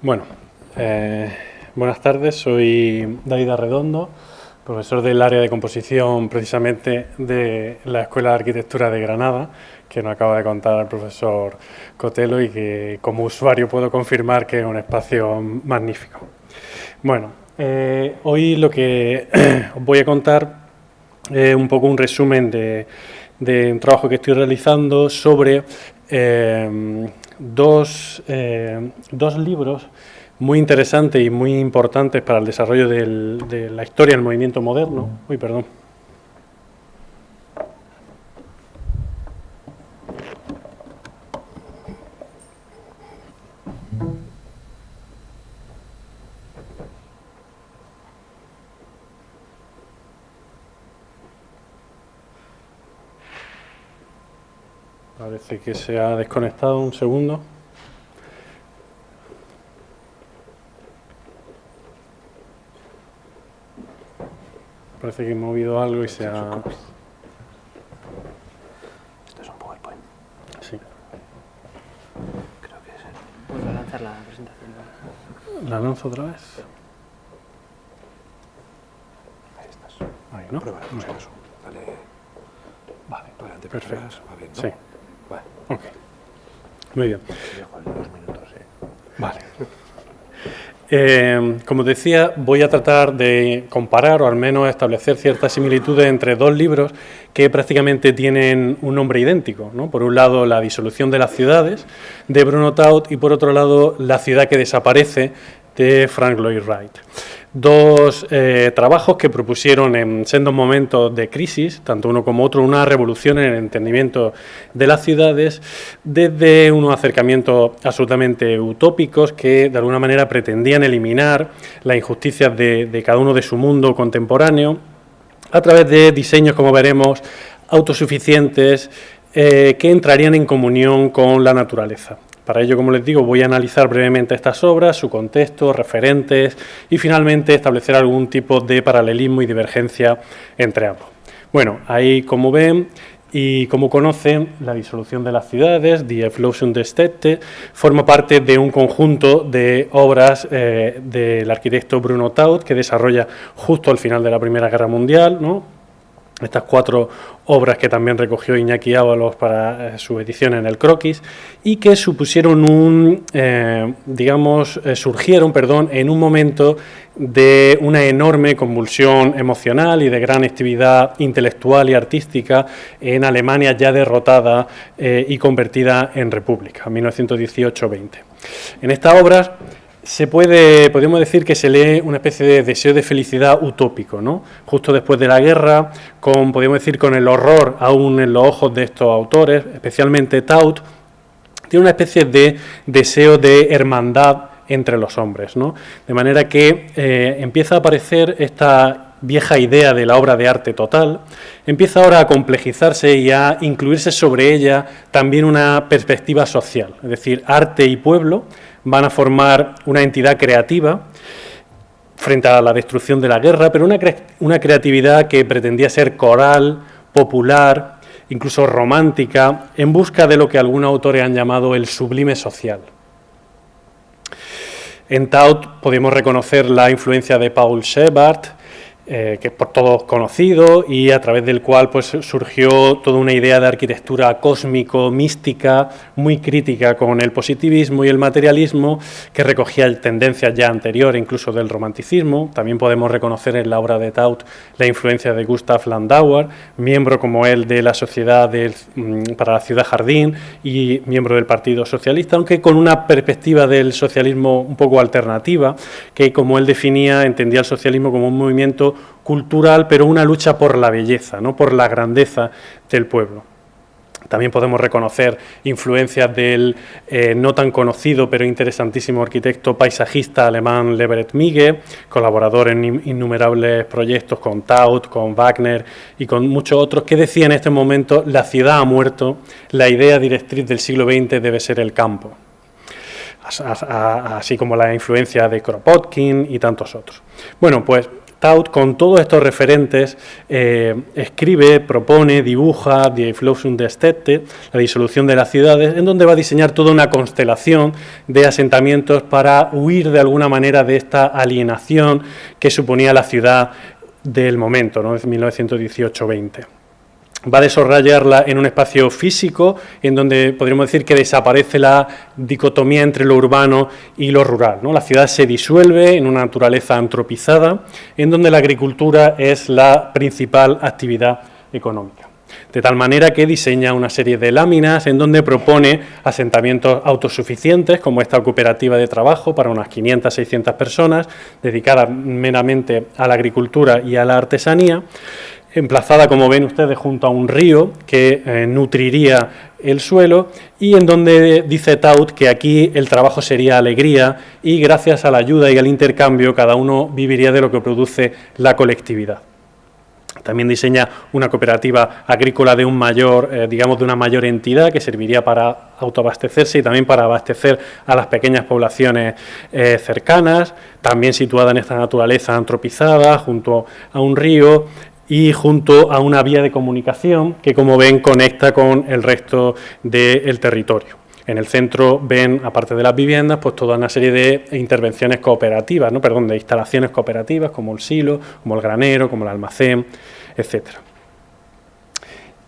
Bueno, buenas tardes, soy David Arredondo, profesor del área de composición precisamente de la Escuela de Arquitectura de Granada, que nos acaba de contar el profesor Cotelo y que como usuario puedo confirmar que es un espacio magnífico. Bueno, hoy lo que os voy a contar es un poco un resumen de un trabajo que estoy realizando sobre dos libros muy interesantes y muy importantes para el desarrollo de la historia del movimiento moderno. Uy, perdón. Parece que se ha desconectado un segundo. Parece que he movido algo y se ha... Esto es un PowerPoint. Sí. Creo que es el... Vuelvo a lanzar la presentación. ¿La lanzo otra vez? Ahí estás. Ahí, ¿no? Pruébala, por si acaso. Dale. Vale, Adelante, perfecto. Va bien, ¿no? Sí. Vale. Ok. Muy bien. Te dejo en 2 minutos, Vale. Como decía, voy a tratar de comparar o al menos establecer ciertas similitudes entre dos libros que prácticamente tienen un nombre idéntico, ¿no? Por un lado, La disolución de las ciudades, de Bruno Taut, y por otro lado, La ciudad que desaparece, de Frank Lloyd Wright. Dos trabajos que propusieron en sendos momentos de crisis, tanto uno como otro, una revolución en el entendimiento de las ciudades desde unos acercamientos absolutamente utópicos que de alguna manera pretendían eliminar las injusticias de cada uno de su mundo contemporáneo a través de diseños, como veremos, autosuficientes que entrarían en comunión con la naturaleza. Para ello, como les digo, voy a analizar brevemente estas obras, su contexto, referentes y finalmente establecer algún tipo de paralelismo y divergencia entre ambos. Bueno, ahí como ven y como conocen, La disolución de las ciudades, Die Auflösung der Städte, forma parte de un conjunto de obras del arquitecto Bruno Taut que desarrolla justo al final de la Primera Guerra Mundial, ¿no? Estas 4 obras que también recogió Iñaki Ábalos para su edición en el Croquis y que supusieron surgieron en un momento de una enorme convulsión emocional y de gran actividad intelectual y artística en Alemania ya derrotada y convertida en república, 1918-20. En estas obras podemos decir que se lee una especie de deseo de felicidad utópico, ¿no? Justo después de la guerra, podemos decir con el horror aún en los ojos de estos autores, especialmente Taut, tiene una especie de deseo de hermandad entre los hombres, ¿no? De manera que empieza a aparecer esta vieja idea de la obra de arte total, empieza ahora a complejizarse y a incluirse sobre ella también una perspectiva social, es decir, arte y pueblo van a formar una entidad creativa frente a la destrucción de la guerra, pero una creatividad que pretendía ser coral, popular, incluso romántica, en busca de lo que algunos autores han llamado el sublime social. En Taut podemos reconocer la influencia de Paul Shepard, que es por todos conocido y a través del cual pues, surgió toda una idea de arquitectura cósmico-mística muy crítica con el positivismo y el materialismo, que recogía tendencias ya anteriores, incluso del romanticismo. También podemos reconocer en la obra de Taut la influencia de Gustav Landauer, miembro como él de la Sociedad para la Ciudad Jardín y miembro del Partido Socialista, aunque con una perspectiva del socialismo un poco alternativa, que como él definía, entendía el socialismo como un movimiento cultural, pero una lucha por la belleza, no por la grandeza del pueblo. También podemos reconocer influencias del no tan conocido pero interesantísimo arquitecto paisajista alemán Leberet Mige, colaborador en innumerables proyectos con Taut, con Wagner y con muchos otros, que decía en este momento: la ciudad ha muerto, la idea directriz del siglo XX debe ser el campo. Así como la influencia de Kropotkin y tantos otros. Bueno, pues Taut, con todos estos referentes, escribe, propone, dibuja Die Auflösung der Städte, la disolución de las ciudades, en donde va a diseñar toda una constelación de asentamientos para huir de alguna manera de esta alienación que suponía la ciudad del momento, ¿no? 1918-20. Va a desarrollarla en un espacio físico en donde podríamos decir que desaparece la dicotomía entre lo urbano y lo rural, ¿no? La ciudad se disuelve en una naturaleza antropizada en donde la agricultura es la principal actividad económica. De tal manera que diseña una serie de láminas en donde propone asentamientos autosuficientes, como esta cooperativa de trabajo para unas 500-600 personas, dedicada meramente a la agricultura y a la artesanía, emplazada, como ven ustedes, junto a un río que nutriría el suelo y en donde dice Taut que aquí el trabajo sería alegría y gracias a la ayuda y al intercambio cada uno viviría de lo que produce la colectividad. También diseña una cooperativa agrícola de un mayor, digamos, de una mayor entidad que serviría para autoabastecerse y también para abastecer a las pequeñas poblaciones cercanas, también situada en esta naturaleza antropizada, junto a un río y junto a una vía de comunicación que, como ven, conecta con el resto del territorio. En el centro ven, aparte de las viviendas, pues toda una serie de intervenciones cooperativas, ¿no? Perdón, de instalaciones cooperativas, como el silo, como el granero, como el almacén, etcétera.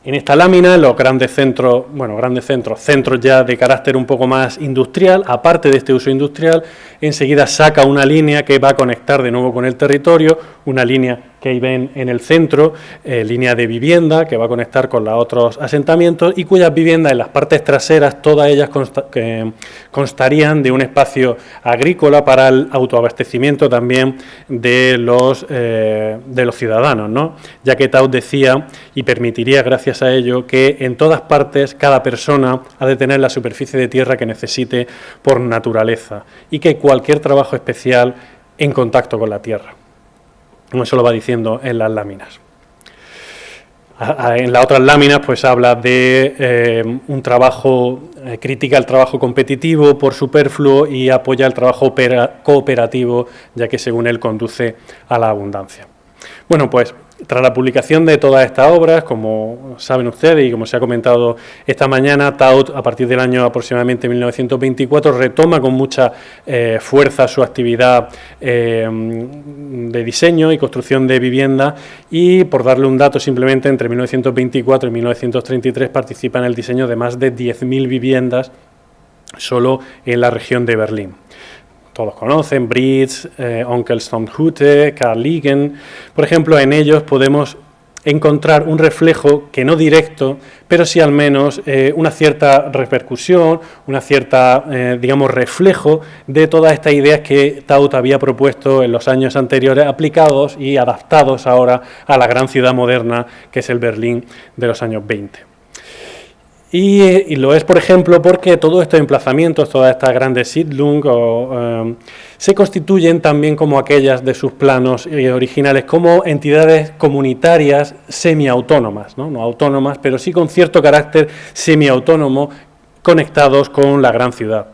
En esta lámina, los grandes centros, centros ya de carácter un poco más industrial, aparte de este uso industrial, enseguida saca una línea que va a conectar de nuevo con el territorio, una línea que ahí ven en el centro, línea de vivienda que va a conectar con los otros asentamientos y cuyas viviendas en las partes traseras, todas ellas constarían de un espacio agrícola para el autoabastecimiento también de los ciudadanos, ¿no? Ya que Taut decía, y permitiría gracias a ello, que en todas partes cada persona ha de tener la superficie de tierra que necesite por naturaleza y que cualquier trabajo especial en contacto con la tierra. Eso lo va diciendo en las láminas. En las otras láminas pues habla de un trabajo, critica el trabajo competitivo por superfluo y apoya el trabajo cooperativo, ya que según él conduce a la abundancia. Bueno, pues tras la publicación de todas estas obras, como saben ustedes y como se ha comentado esta mañana, Taut, a partir del año aproximadamente 1924, retoma con mucha fuerza su actividad de diseño y construcción de vivienda y, por darle un dato simplemente, entre 1924 y 1933 participa en el diseño de más de 10.000 viviendas solo en la región de Berlín. Todos conocen, Britz, Onkel-Stomhütte, Karl Ligen. Por ejemplo, en ellos podemos encontrar un reflejo que no directo, pero sí al menos una cierta repercusión, una cierta, reflejo de todas estas ideas que Taut había propuesto en los años anteriores, aplicados y adaptados ahora a la gran ciudad moderna que es el Berlín de los años 20. Y lo es, por ejemplo, porque todos estos emplazamientos, todas estas grandes Siedlung, se constituyen también como aquellas de sus planos originales, como entidades comunitarias semiautónomas, no autónomas, pero sí con cierto carácter semiautónomo, conectados con la gran ciudad.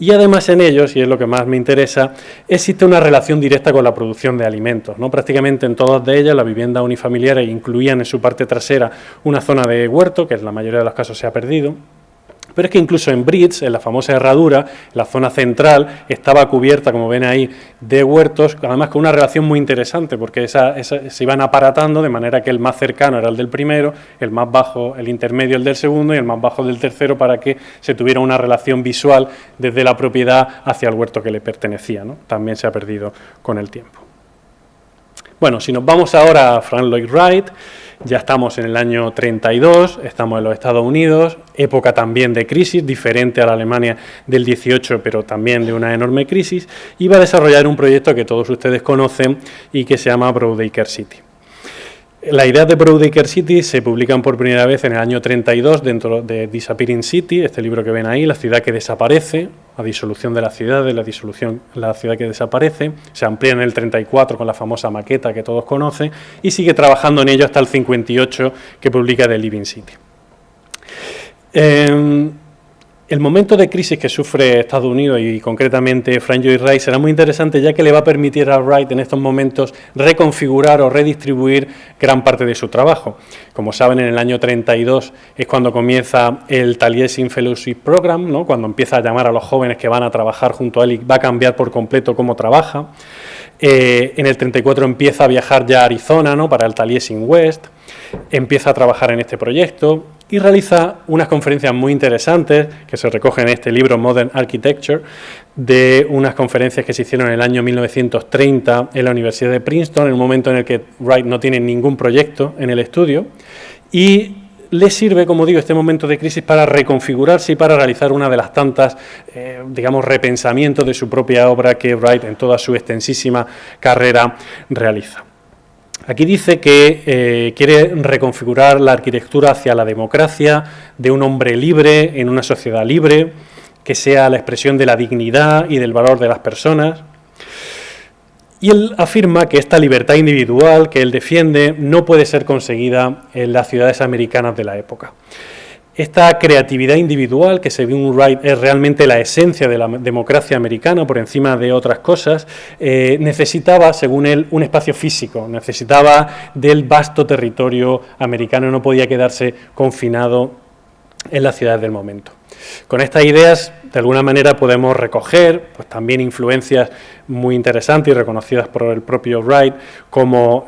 Y además en ellos, y es lo que más me interesa, existe una relación directa con la producción de alimentos, ¿no? Prácticamente en todas de ellas las viviendas unifamiliares incluían en su parte trasera una zona de huerto, que en la mayoría de los casos se ha perdido. Pero es que incluso en Britz, en la famosa herradura, la zona central estaba cubierta, como ven ahí, de huertos, además con una relación muy interesante, porque se iban aparatando de manera que el más cercano era el del primero, el más bajo, el intermedio, el del segundo y el más bajo del tercero, para que se tuviera una relación visual desde la propiedad hacia el huerto que le pertenecía, ¿no? También se ha perdido con el tiempo. Bueno, si nos vamos ahora a Frank Lloyd Wright, ya estamos en el año 32, estamos en los Estados Unidos, época también de crisis, diferente a la Alemania del 18, pero también de una enorme crisis, y va a desarrollar un proyecto que todos ustedes conocen y que se llama Broadacre City. Las ideas de Broadacre City se publican por primera vez en el año 32 dentro de Disappearing City, este libro que ven ahí, La ciudad que desaparece, la disolución de las ciudades, la ciudad que desaparece. Se amplía en el 34 con la famosa maqueta que todos conocen y sigue trabajando en ello hasta el 58 que publica The Living City. El momento de crisis que sufre Estados Unidos y concretamente Frank Lloyd Wright será muy interesante, ya que le va a permitir a Wright en estos momentos reconfigurar o redistribuir gran parte de su trabajo. Como saben, en el año 32 es cuando comienza el Taliesin Fellowship Program, ¿no? Cuando empieza a llamar a los jóvenes que van a trabajar junto a él y va a cambiar por completo cómo trabaja. En el 34 empieza a viajar ya a Arizona, ¿no? Para el Taliesin West, empieza a trabajar en este proyecto y realiza unas conferencias muy interesantes que se recogen en este libro Modern Architecture, de unas conferencias que se hicieron en el año 1930 en la Universidad de Princeton, en un momento en el que Wright no tiene ningún proyecto en el estudio, y le sirve, como digo, este momento de crisis para reconfigurarse y para realizar una de las tantas, digamos, repensamientos de su propia obra que Wright en toda su extensísima carrera realiza. Aquí dice que quiere reconfigurar la arquitectura hacia la democracia de un hombre libre en una sociedad libre, que sea la expresión de la dignidad y del valor de las personas. Y él afirma que esta libertad individual que él defiende no puede ser conseguida en las ciudades americanas de la época. Esta creatividad individual, que según Wright es realmente la esencia de la democracia americana por encima de otras cosas, necesitaba, según él, un espacio físico, necesitaba del vasto territorio americano, no podía quedarse confinado en las ciudades del momento. Con estas ideas, de alguna manera, podemos recoger pues, también influencias muy interesantes y reconocidas por el propio Wright, como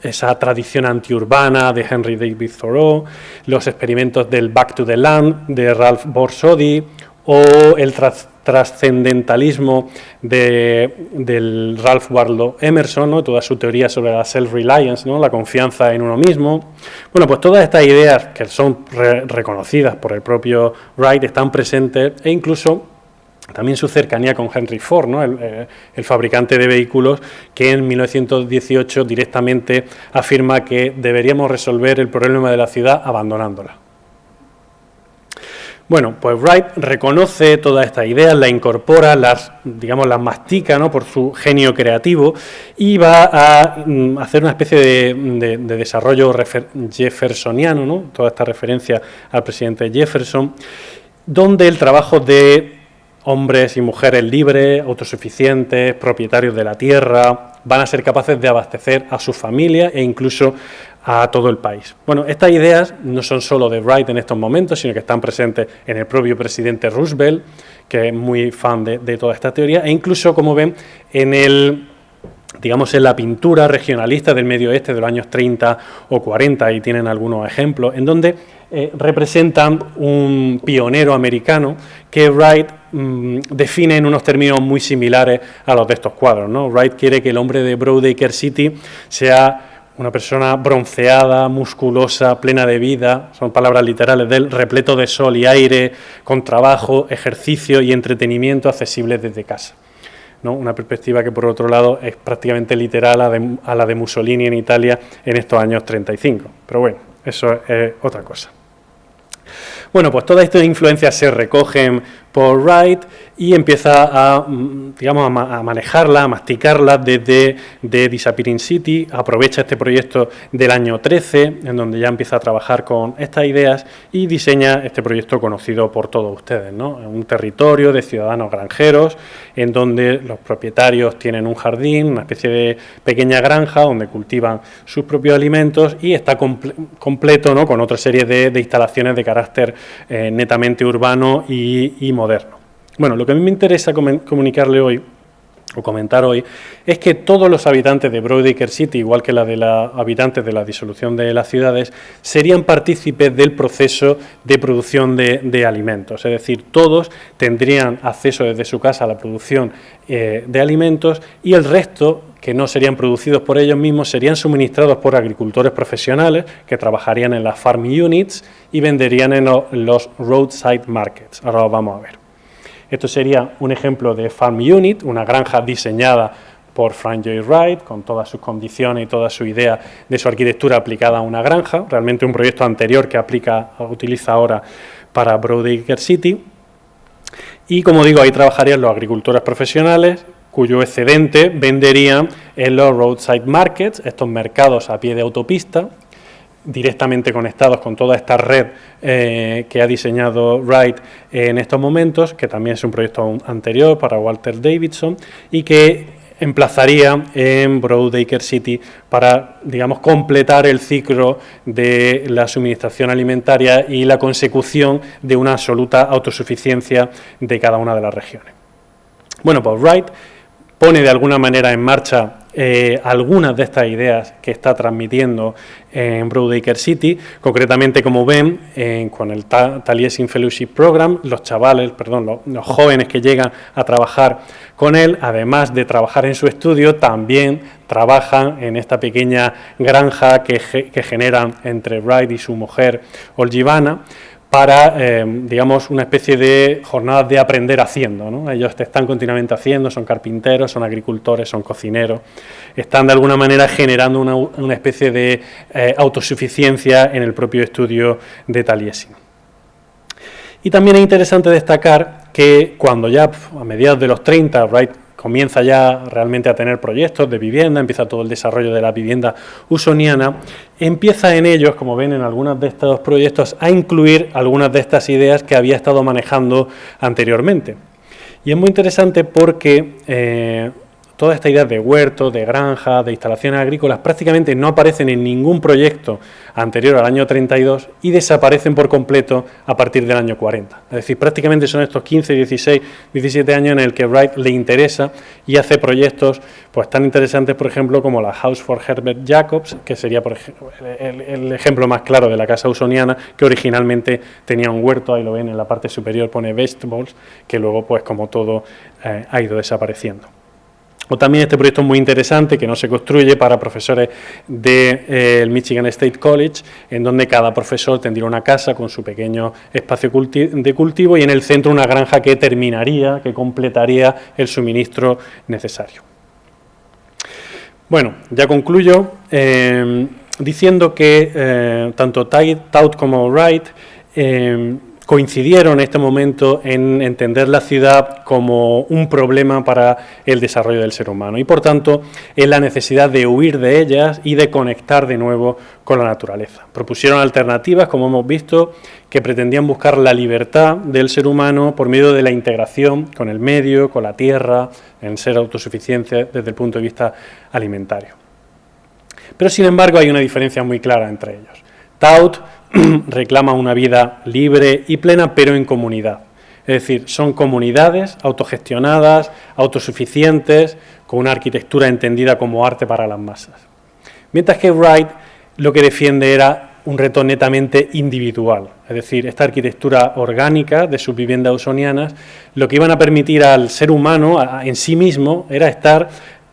esa tradición antiurbana de Henry David Thoreau, los experimentos del Back to the Land de Ralph Borsodi, o el trascendentalismo del Ralph Waldo Emerson, ¿no? Toda su teoría sobre la self-reliance, ¿no? La confianza en uno mismo. Bueno, pues todas estas ideas que son reconocidas por el propio Wright están presentes, e incluso también su cercanía con Henry Ford, ¿no? El fabricante de vehículos, que en 1918 directamente afirma que deberíamos resolver el problema de la ciudad abandonándola. Bueno, pues Wright reconoce todas estas ideas, las incorpora, las mastica, ¿no? Por su genio creativo, y va a hacer una especie de desarrollo jeffersoniano, ¿no? Toda esta referencia al presidente Jefferson, donde el trabajo de hombres y mujeres libres, autosuficientes, propietarios de la tierra, van a ser capaces de abastecer a su familia e incluso a todo el país. Bueno, estas ideas no son solo de Wright en estos momentos, sino que están presentes en el propio presidente Roosevelt, que es muy fan de toda esta teoría, e incluso, como ven, en la pintura regionalista del Medio Oeste de los años 30 o 40, y tienen algunos ejemplos, en donde representan un pionero americano que Wright define en unos términos muy similares a los de estos cuadros, ¿no? Wright quiere que el hombre de Broadacre City sea una persona bronceada, musculosa, plena de vida, son palabras literales de él, repleto de sol y aire, con trabajo, ejercicio y entretenimiento accesibles desde casa, ¿no? Una perspectiva que, por otro lado, es prácticamente literal a la de Mussolini en Italia en estos años 35. Pero bueno, eso es otra cosa. Bueno, pues todas estas influencias se recogen por Wright y empieza a manejarlas, a masticarlas desde The Disappearing City. Aprovecha este proyecto del año 13, en donde ya empieza a trabajar con estas ideas y diseña este proyecto conocido por todos ustedes, ¿no? Un territorio de ciudadanos granjeros, en donde los propietarios tienen un jardín, una especie de pequeña granja donde cultivan sus propios alimentos, y está completo, ¿no? Con otra serie de instalaciones de carácter netamente urbano y moderno. Bueno, lo que a mí me interesa comunicarle hoy, o comentar hoy, es que todos los habitantes de Broadacre City, igual que los habitantes de la disolución de las ciudades, serían partícipes del proceso de producción de alimentos. Es decir, todos tendrían acceso desde su casa a la producción de alimentos, y el resto, que no serían producidos por ellos mismos, serían suministrados por agricultores profesionales que trabajarían en las farm units y venderían en los roadside markets. Ahora lo vamos a ver. Esto sería un ejemplo de farm unit, una granja diseñada por Frank Lloyd Wright, con todas sus condiciones y toda su idea de su arquitectura aplicada a una granja, realmente un proyecto anterior que utiliza ahora para Broadacre City. Y, como digo, ahí trabajarían los agricultores profesionales, cuyo excedente venderían en los roadside markets, estos mercados a pie de autopista, directamente conectados con toda esta red que ha diseñado Wright en estos momentos, que también es un proyecto anterior para Walter Davidson y que emplazaría en Broadacre City para, digamos, completar el ciclo de la suministración alimentaria y la consecución de una absoluta autosuficiencia de cada una de las regiones. Bueno, pues Wright pone de alguna manera en marcha algunas de estas ideas que está transmitiendo en Broadacre City, concretamente, como ven, con el Taliesin Fellowship Program, los jóvenes que llegan a trabajar con él, además de trabajar en su estudio, también trabajan en esta pequeña granja que generan entre Wright y su mujer Olgivana, para, digamos, una especie de jornadas de aprender haciendo, ¿no? Ellos están continuamente haciendo, son carpinteros, son agricultores, son cocineros, están de alguna manera generando una especie de autosuficiencia en el propio estudio de Taliesin. Y también es interesante destacar que cuando ya a mediados de los 30 Wright comienza ya realmente a tener proyectos de vivienda, empieza todo el desarrollo de la vivienda usoniana, empieza en ellos, como ven en algunos de estos proyectos, a incluir algunas de estas ideas que había estado manejando anteriormente. Y es muy interesante porque todas estas ideas de huertos, de granjas, de instalaciones agrícolas prácticamente no aparecen en ningún proyecto anterior al año 32 y desaparecen por completo a partir del año 40. Es decir, prácticamente son estos 15, 16, 17 años en el que Wright le interesa y hace proyectos pues tan interesantes, por ejemplo, como la House for Herbert Jacobs, que sería por ejemplo, el ejemplo más claro de la casa usoniana, que originalmente tenía un huerto, ahí lo ven en la parte superior pone vegetables, que luego pues como todo ha ido desapareciendo. O también este proyecto es muy interesante, que no se construye para profesores del Michigan State College, en donde cada profesor tendría una casa con su pequeño espacio de cultivo y en el centro una granja que terminaría, que completaría el suministro necesario. Bueno, ya concluyo diciendo que tanto Taut como Wright coincidieron en este momento en entender la ciudad como un problema para el desarrollo del ser humano y, por tanto, en la necesidad de huir de ellas y de conectar de nuevo con la naturaleza. Propusieron alternativas, como hemos visto, que pretendían buscar la libertad del ser humano por medio de la integración con el medio, con la tierra, en ser autosuficiente desde el punto de vista alimentario. Pero, sin embargo, hay una diferencia muy clara entre ellos. Taut reclama una vida libre y plena, pero en comunidad. Es decir, son comunidades autogestionadas, autosuficientes, con una arquitectura entendida como arte para las masas. Mientras que Wright lo que defiende era un reto netamente individual, es decir, esta arquitectura orgánica de sus viviendas usonianas, lo que iban a permitir al ser humano en sí mismo era estar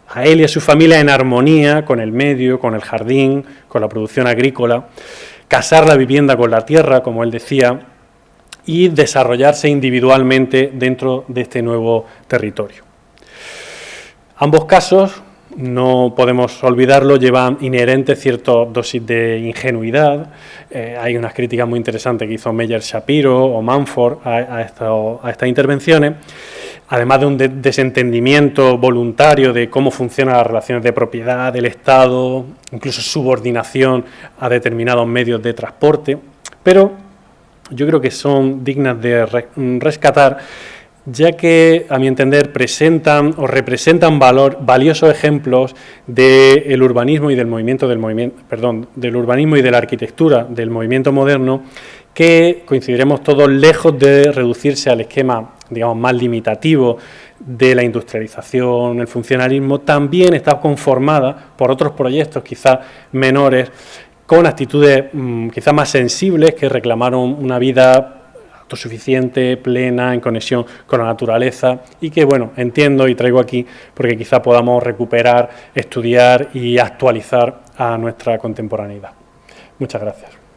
a él y a su familia en armonía con el medio, con el jardín, con la producción agrícola, casar la vivienda con la tierra, como él decía, y desarrollarse individualmente dentro de este nuevo territorio. Ambos casos, no podemos olvidarlo, llevan inherente cierta dosis de ingenuidad. Hay unas críticas muy interesantes que hizo Meyer Shapiro o Manford a estas intervenciones, además de un desentendimiento voluntario de cómo funcionan las relaciones de propiedad del Estado, incluso subordinación a determinados medios de transporte, pero yo creo que son dignas de rescatar, ya que, a mi entender, presentan o representan valiosos ejemplos del urbanismo y del del urbanismo y de la arquitectura del movimiento moderno, que coincidiremos todos lejos de reducirse al esquema, digamos, más limitativo de la industrialización, el funcionalismo, también está conformada por otros proyectos quizás menores, con actitudes quizás más sensibles que reclamaron una vida autosuficiente, plena, en conexión con la naturaleza y que, bueno, entiendo y traigo aquí porque quizá podamos recuperar, estudiar y actualizar a nuestra contemporaneidad. Muchas gracias.